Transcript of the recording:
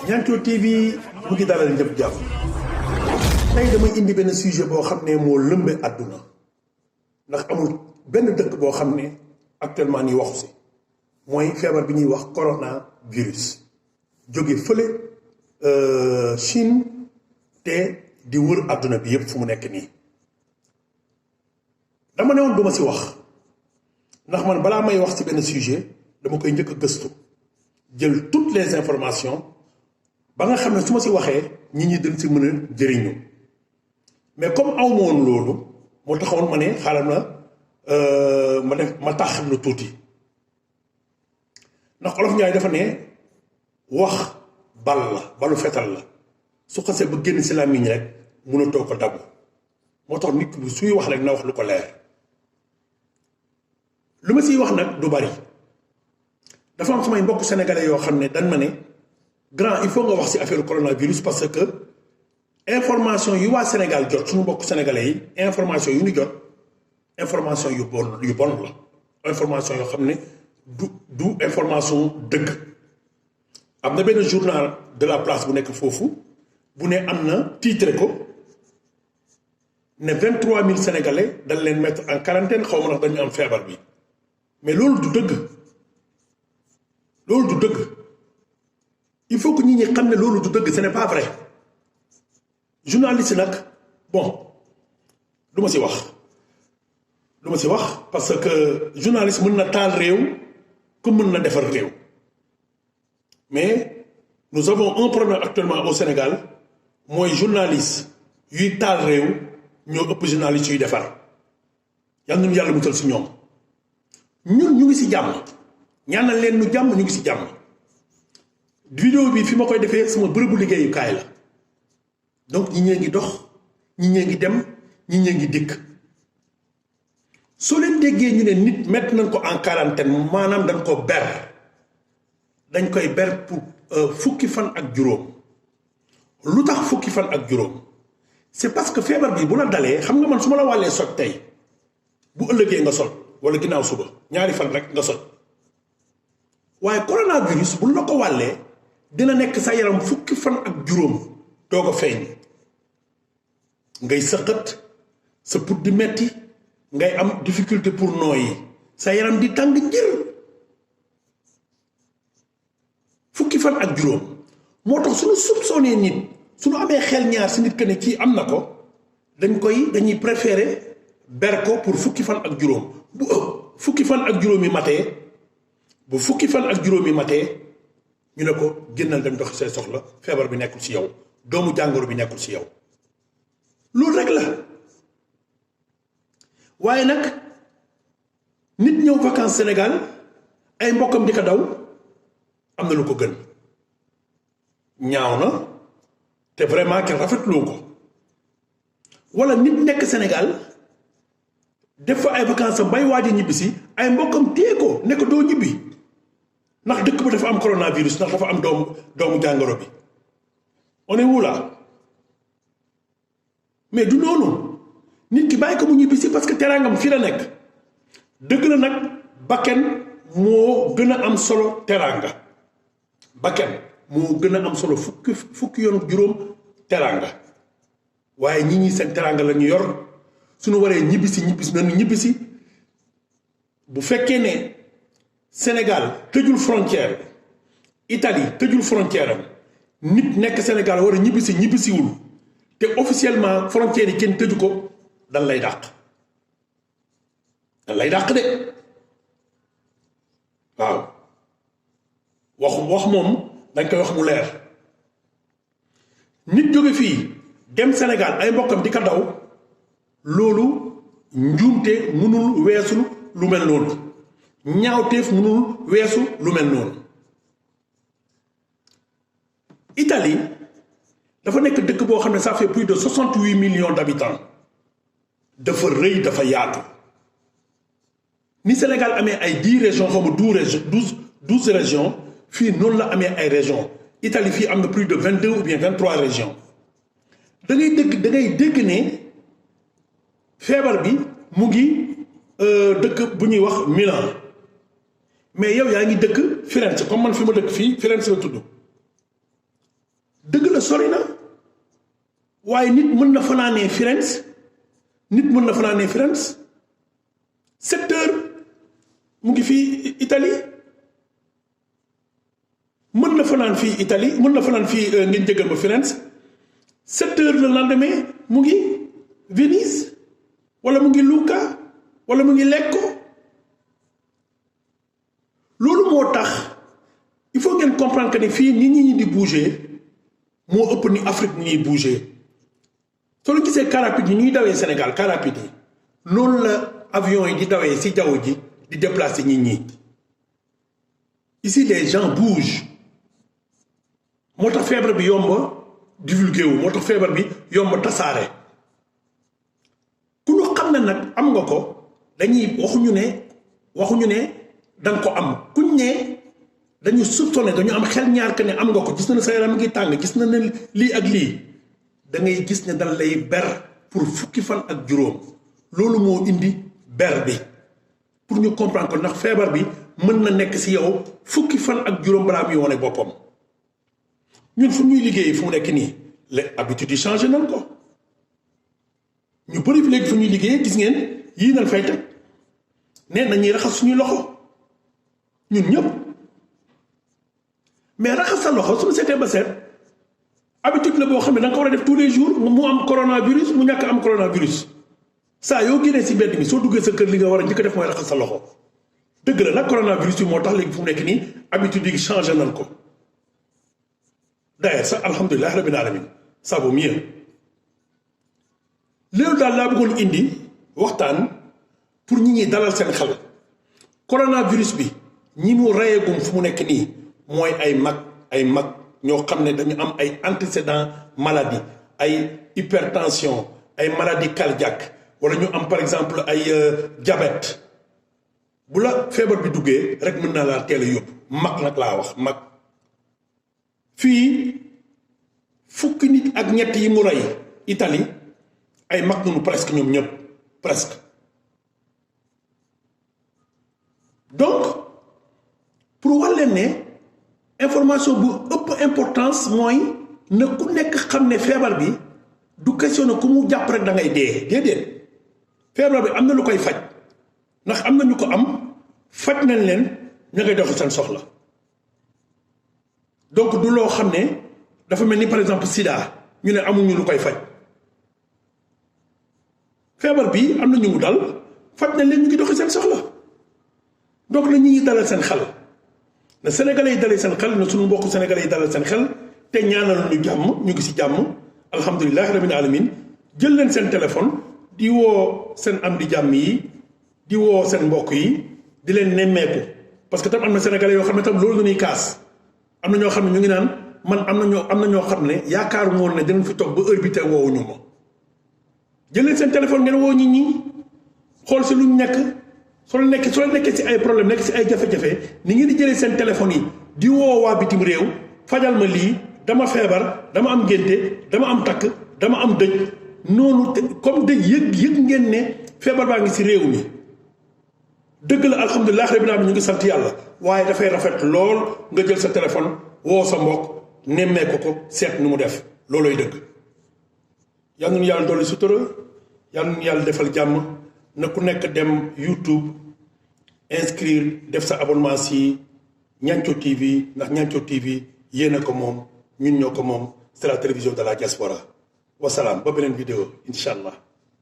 Nianthio TV mu ngi dalal ñëpp jàmm tey damay indi benn sujet boo xam ne moo lëmbe àdduna ndax amul benn dëkk boo xam ne actuellement nii waxu si mooy feebar bi ñuy wax coronavirus jóge fële Chine te di wër àdduna bi yëpp fu mu nekk nii dama ne woon duma si wax ndax man balaa may wax ci benn sujet dama koy njëkk a gëstu jël toutes les informations ba nga xam ne su ma si waxee nit ñi dañ si mën a jëriñu mais comme aw ma woon loolu moo taxoon ma ne xaaral na ma tax lu tuuti ndax Olof Njaay dafa ne wax bal la balu fetal la su xasee ba génn si làmmiñ rek mënatoo ko dabu moo tax nit ki suy wax rek na wax lu ko leer lu ma siy wax nag du bari dafa am samay mbokk sénégalais yoo xam ne dañ ma ne grand il faut nga wax ci affaire coronavirus parce que information yu waa Sénégal jot suñu mbokk sénégalais yi information yu ñu jot information yu bon la information yoo xam ne du information dëgg am na benn journal de la place bu nekk foofu bu ne am na titre ko ne 23000 sénégalais dañ leen mettre en quarantaine xaw ma ndax dañu am feebar bi mais loolu du dëgg loolu du dëgg il faut que nit ñi xam ne loolu du dëgg ce n'est pas vrai journaliste nag bon du ma si wax parce que journaliste mën na taal réew comme mën na defar réew mais nous avons un problème actuellement au Sénégal mooy journaliste yuy taal réew ñoo ëpp journaliste yuy defar yal nañu yàlla musal si ñoom ñun ñu ngi si jàmm ñaanal leen nu jàmm ñu ngi si jàmm vidéo bi fi ma koy defee sama bërëbu liggéeyukaay la donc ñi ñee ngi dox ñi ñee ngi dem ñi ñee ngi dikk soo leen déggee ñu ne nit mettre nañ ko en quarantaine maanaam dañ ko ber dañ koy ber pour fukki fan ak juróom lu tax fukki fan ak juróom c'est parce que feebar bi bu la dalee xam nga man su ma la wàllee soj tey bu ëllëgee nga soj wala ginnaaw suba ñaari fan rek nga soj waaye coronavirus bu la ko wàllee dina nekk sa yaram fukki fan ak juróom doo ko feeñ ngay sëqat sa put di metti ngay am difficulté pour nooyi sa yaram di tàng jër fukki fan ak juróom moo tax suñu soupçonné nit suñu amee xel ñaar si nit que ne kii am na ko dañuy préférer ber ko pour fukki fan ak juróom bu fukki fan ak juróom yi matee bu fukki fan ak juróom yi matee ñu ne ko génnal dem dox say soxla feebar bi nekkul ci yow doomu jàngoro bi nekkul ci yow loolu rek la waaye nag nit ñëw vacances Sénégal ay mbokkam di ko daw am na lu ko gën ñaaw na te vraiment kenn rafetlu ko wala nit nekk Sénégal def fa ay vacances am bay waaj a ñibbisi ay mbokkam téye ko ne ko doo ñibbi ndax dëkk ba dafa am coronavirus ndax dafa am doomu jàngoro bi on est où là mais du noonu nit ki bàyyi ko mu ñibbisi parce que teraangam fii la nekk dëgg la nag bakken moo gën a am solo teraanga bakken moo gën a am solo fukki yoon juróom teraanga waaye ñi seen teraanga la ñu yor suñu waree ñibbisi nañu ñibbisi bu fekkee ne Sénégal tëjul frontière Italie tëjul frontière am nit nekk Sénégal war a ñibbisiwul te officiellement frontière yi kenn tëju ko dan lay dàq de waaw wax moom dañ koy wax mu leer nit jóge fii dem Sénégal ay mbokkam di ko daw loolu njuumte mënul weesu lu mel noonu ñaawteef mënul weesu lu mel noonu Italie dafa nekk dëkk boo xam ne ça fait plus de 68 millions d'habitants dafa rëy dafa yaatu ni Sénégal amee ay 10 régions xaw ma 12 régions fii noonu la amee ay régions Italie fii am na plus de 22 ou bien 23 régions da ngay dégg ne feebar bi mu ngi dëkk bu ñuy wax Milan mais yow yaa ngi dëkk Firenze comme man fi ma dëkk fii Firenze la tudd dëgg la sori na waaye nit mën na fanaanee Firenze 7 heures mu ngi fii Italie mën na fanaan fii Italie mën na fanaan fii ngeen jégal ma Firenze 7 heures le lendemain mu ngi Venise wala mu ngi Lucca wala mu ngi Lecco loolu moo tax il faut ngeen comprendre que ni fii nit ñi di bouger moo ëpp ni Afrique ni ñuy bouger soo leen gisee car rapide yi ñuy dawee Sénégal car rapide yi noonu la avion yi di dawee si jaww ji di déplacer nit ñi ici les gens bougent moo tax feebar bi yomb divulgué wu moo tax feebar bi yomb tasaare ku ñu xam ne nag am nga ko dañuy waxuñu ne danga ko am kuñ ne dañu soupçonné dañu am xel ñaar que ne am nga ko gis na ne sa yaram ngi tàng gis na ne lii ak lii da ngay gis ne dal lay ber pour fukki fan ak juróom loolu moo indi ber bi pour ñu comprendre ko ndax feebar bi mën na nekk si yow fukki fan ak juróom balaa muy wone boppam ñun fu ñuy liggéey fu mu nekk nii les habitudes yi changé nañ ko ñu bëri léegi fu ñuy liggéey gis ngeen yii nañ fay teg ne nañuy raxas suñuy loxo ñun ñëpp mais raxas sa loxo suñu seetee ba seet habitude la boo xam ne da nga ko war a def tous les jours mu am coronavirus mu ñàkk am coronavirus saa yoo génnee si mbedd mi soo duggee sa kër li nga war a njëkk a def mooy raxas sa loxo dëgg la nag coronavirus bi moo tax léegi fu mu nekk nii habitude yi changé nañ ko d'ailleurs sax alhamdulilah rabbil alamin ça vaut mieux loolu daal laa bëggoon indi waxtaan pour ñi ñuy dalal seen xel coronavirus bi ñi mu rayegum fu mu nekk nii mooy ay mag ñoo xam ne dañu am ay antécédents maladie ay hypertension ay maladie cardiaque wala ñu am par exemple ay diabète bu la feebar bi duggee rek mën naa laa teel a yóbbu mag nag laa wax mag fii fukki nit ak ñett yi mu rey Italie ay mag nañu presque ñoom ñëpp presque donc pour wax leen ne information bu ëpp importance mooy na ku nekk xam ne feebar bi du question ne ku mu jàpp rek da ngay dee déedéet feebar bi am na lu koy faj ndax am na ñu ko am faj nañ leen ña ngay dox seen soxla donc du loo xam ne dafa mel ni par exemple sida ñu ne amuñu lu koy faj feebar bi am na ñu mu dal faj nañ leen ñu ngi doxi seen soxla donc na ñu ngi dalal seen xel na sénégalais yi dalal seen xel na suñu mbokku sénégalais yi dalal seen xel te ñaanal ñu jàmm ñu ngi si jàmm alhamdulilah rabbil alamin jël leen seen téléphone di woo seen am di jàmm yi di woo seen mbokk yi di leen nemmeeku parce que tam am na sénégalais yoo xam ne tam loolu la ñuy kaas am na ñoo xam ne ñu ngi naan man am na ñoo xam ne yaakaaru woon ne dinañ fi toog ba heure bi te woowuñu ma jël leen seen téléphone ngeen woo nit ñi xool si luñ nekk soo nekkee si ay problème nekk si ay jafe-jafe ni ngeen di jëlee seen téléphone yi di woo waa bitim réew fajal ma lii dama feebar dama am ngénte dama am takk dama am dëj noonu te comme dëj yëg ngeen ne feebar baa ngi si réew mi dëgg la alhamdulilah rabbil alamin ñu ngi sant yàlla waaye dafay rafet lool nga jël sa téléphone woo sa mbokk nemmee ko seet nu mu def loolooy dëgg yal na nu yàlla dolli sutura yal na nu yàlla defal jàmm na ku nekk dem YouTube inscrire def sa abonnement si Nianthio TV ndax Nianthio TV yéen a ko moom ñun ñoo ko moom c'est la télévision de la diaspora wasalaam ba beneen vidéo incha allah